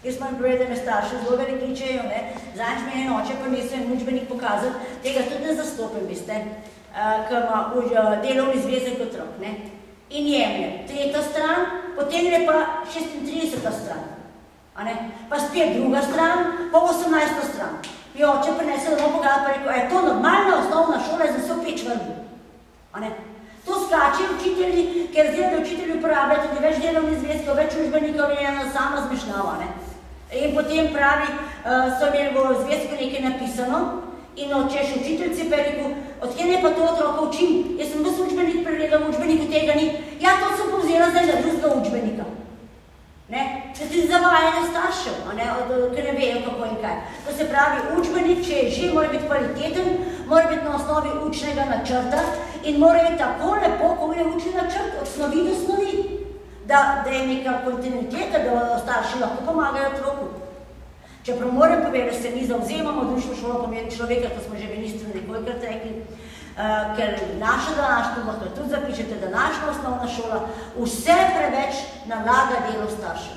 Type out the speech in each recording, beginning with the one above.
ker smo jim povedali, da me starši zelo veliko kličejo, zadnjič mi je oče prinesel en učbenik pokazati, tega tudi ne zastopim, veste, ker ima delovni zvezek otrok, in jemlje 3. stran, potem je pa 36. stran, pa spet druga stran, pa 18. stran. Mi oče prinesel domov pogledati, pa rekel, je to normalna osnovna šola, za vse peč vrbi. To skače učitelji, ker zdaj, da učitelji uporabljajo tudi več delovnih zvezkov, več učbenikov in ena sama zmešnjava. In potem pravi, so imeli v zvezku nekaj napisano in češ učiteljci pa je rekel, odkje ne pa to otroka učim? Jaz sem ves učbenik pregledal, v učbeniku tega ni. Ja, to sem povzela zdaj za drugega učbenika. Se tudi zavajanje staršev, ker ne vejo kako in kaj. To se pravi, učbenik, če je že, mora biti kvaliteten, mora biti na osnovi učnega načrta in mora biti tako lepo, ko je učni načrt od snovi do snovi, da je neka kontinuiteta, da starši lahko pomagajo otroku. Čeprav moram povedati, da se mi zavzemamo društvo šolo pomeni človeka, to smo že ministru nekolikrat rekli, ker naša današnja, lahko tudi zapišete, današnja osnovna šola vse preveč nalaga delo staršev.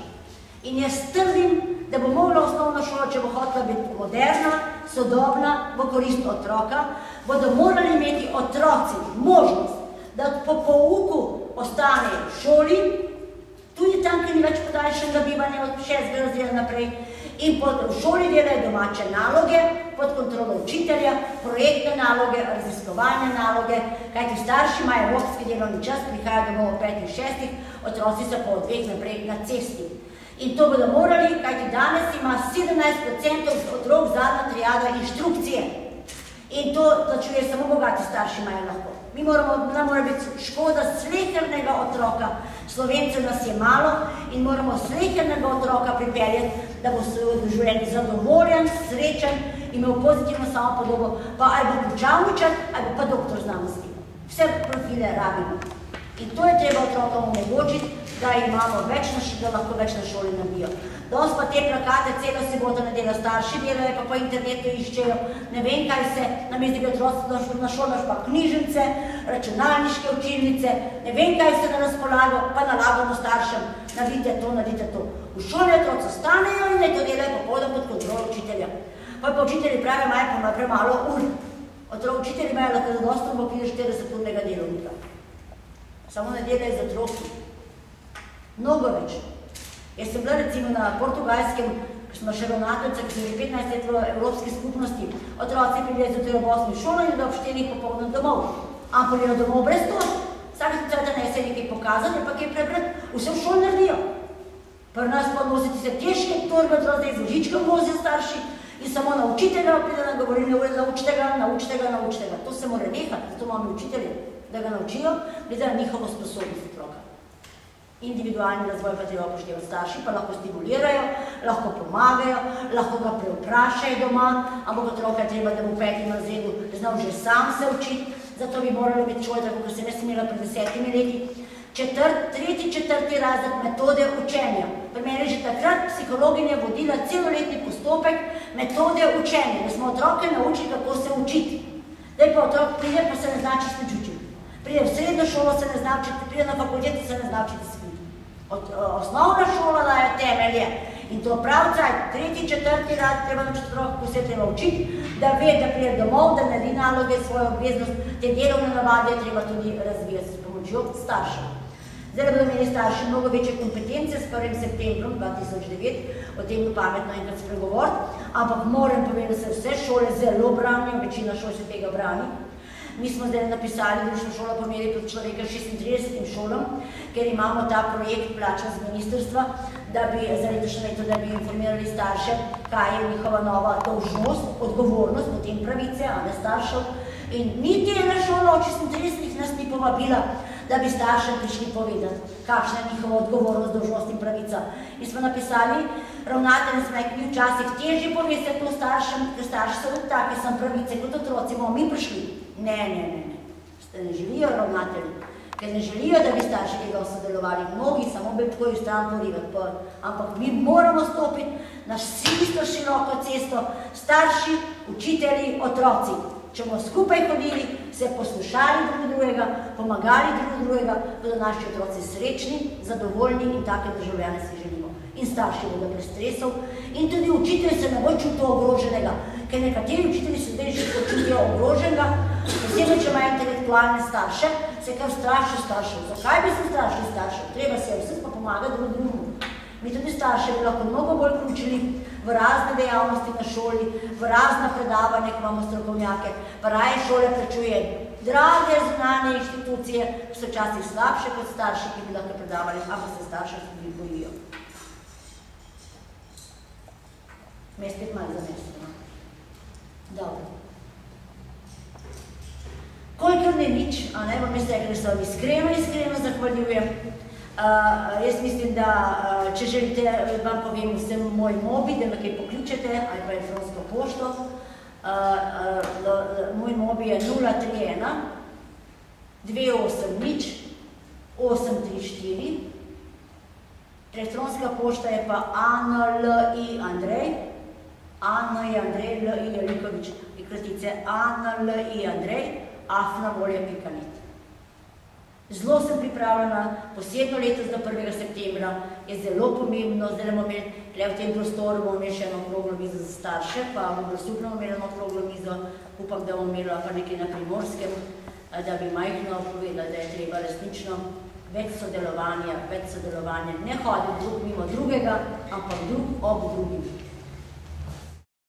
In jaz trdim, da bo mogla osnovna šola, če bo hotela biti moderna, sodobna, v korist otroka, bodo morali imeti otroci možnost, da po pouku ostanejo v šoli, tudi tam, ki ni več podaljšanega bivanja od 6. razreda naprej, in v šoli delajo domače naloge, pod kontrolo učitelja, projektne naloge, raziskovalne naloge, kajti starši imajo evropski delovni čas, prihajajo domov ob 5 in 6, otroci so po 2 naprej na cesti. In to bodo morali, kajti danes ima 17% otrok zadnja triada inštrukcije. In to plačuje samo bogati starši imajo lahko. Nam mora biti škoda slehernega otroka. Slovencev nas je malo in moramo slehernega otroka pripeljati, da bo v življenju zadovoljen, srečen, imel pozitivno samopodobo, pa ali bo učavničar, ali pa doktor znanosti. Vse profile rabimo. In to je treba otrokom omogočiti, da imamo da lahko več na šoli naredijo. Danes pa te plakate celo soboto nedeljo starši delajo, pa po internetu iščejo, ne vem kaj se, namesto da bi otroci na šolaš pa knjižnice, računalniške učilnice, ne vem kaj se na razpolago, pa nalagamo staršem, naredite to. V šoli otroci ostanejo in ne to delajo popoldan pod kontrolo učitelja. Pa učitelji pravijo, imajo premalo ur. Učitelji imajo lahko zadosto, bo 40-urnega delovnika. Samo ne delajo z otroki. Mnogo več. Jaz sem bila recimo na Portugalskem, ko smo še ravnateljica, ki so že 15 let v Evropski skupnosti, otroci pridejo v 8. šolo in ob 4 popoldan domov. Ampak je domov brez to. Vsak se nese nekaj pokazati, pa kaj prebrati, vse v šoli naredijo. Pri nas pa nositi se težke torbe, otroci z vozičkom vozijo starši in samo na učitelja pride na govorilne ure, naučite ga. To se mora nehati, zato imamo učitelje, da ga naučijo, glede na njihovo sposobnost otroka. Individualni razvoj pa treba upoštevati starši, pa lahko stimulirajo, lahko pomagajo, lahko ga preoprašajo doma, ampak otroka je treba, da bo v 5. razredu znal že sam se učiti, zato bi morali biti šole, tako kot se ne smela pred 10 leti. 3., 4. razred metode učenja. Pri meni je že takrat psihologinja vodila celoletni postopek metode učenja, da smo otroke naučili, kako se učiti. Zdaj pa otrok pride, pa se ne zna čisto učiti. Pride v srednjo šolo, se ne zna učiti, pride na fakulteto, se ne zna učiti. Osnovna šola daje temelje in to pravcaj, 3., 4. razred treba naučiti otroka, kako se treba učiti, da ve, da pride domov, da naredi naloge, svojo obveznost, te delovne navade je treba tudi razvijati s pomočjo staršev. Zdaj bodo imeli starši mnogo večje kompetence s 1. septembrom 2009, o tem bo pametno enkrat spregovoriti, ampak moram povedati, da se vse šole zelo branijo, večina šol se tega brani. Mi smo zdaj napisali društvo šola pomeri pod človeka 36 šolam, ker imamo ta projekt plačan z ministrstva, da bi za letošnje leto, da bi informirali starše, kaj je njihova nova dolžnost, odgovornost, potem pravice, a ne staršev. In niti ena šola od 36 nas ni povabila, da bi staršem prišli povedati, kakšna je njihova odgovornost, dolžnost in pravica. In smo napisali, ravnatelji smo rekli, včasih težje poveste to staršem, ker starši so tudi take, sem pravice, kot otroci, bomo mi prišli. Ne. Ne želijo ravnatelji, ker ne želijo, da bi starši tega sodelovali. Mnogi samo bi tako stran porivati. Ampak mi moramo stopiti na isto široko cesto, starši, učitelji, otroci. Če bomo skupaj hodili, se poslušali drugega, pomagali drugega, bodo naši otroci srečni, zadovoljni in take državljane si želimo. in starši bodo brez stresov in tudi učitelj se ne bo čutil ogroženega, ker nekateri učitelji se zdaj že počutijo ogroženega, posebej, če imajo intelektualne starše, se kar strašijo staršev. Zakaj bi se strašili staršev? Treba se vse pa pomagati drug drugemu. Mi tudi starše bi lahko mnogo bolj vključili v razne dejavnosti na šoli, v razna predavanja, ko imamo strokovnjake, pa raje šole plačuje drage zunanje inštitucije, ki so včasih slabše kot starši, ki bi lahko predavali, ampak se starše tudi bojijo. Me je spet malo zamestno. Dobro. Kolikor ne nič, vam jaz rekli, da se vam iskreno zahvaljujem. Jaz mislim, da če želite, vam povem vsem moj mobi, da me kaj pokličete, ali pa elektronsko pošto. Moj mobi je 031 280 834. Elektronska pošta je pa anliandrej, Likovič, in kratice anliandrej@volja.net. Zelo sem pripravljena, posebno letos do 1. septembra je zelo pomembno, zdaj bomo imeli v tem prostoru, bomo imeli še eno okroglo mizo za starše, pa bomo super imeli eno okroglo mizo, upam, da bomo imeli pa nekaj na Primorskem, da bi majhno povedali, da je treba resnično več sodelovanja, ne hoditi drug mimo drugega, ampak drug ob drugim.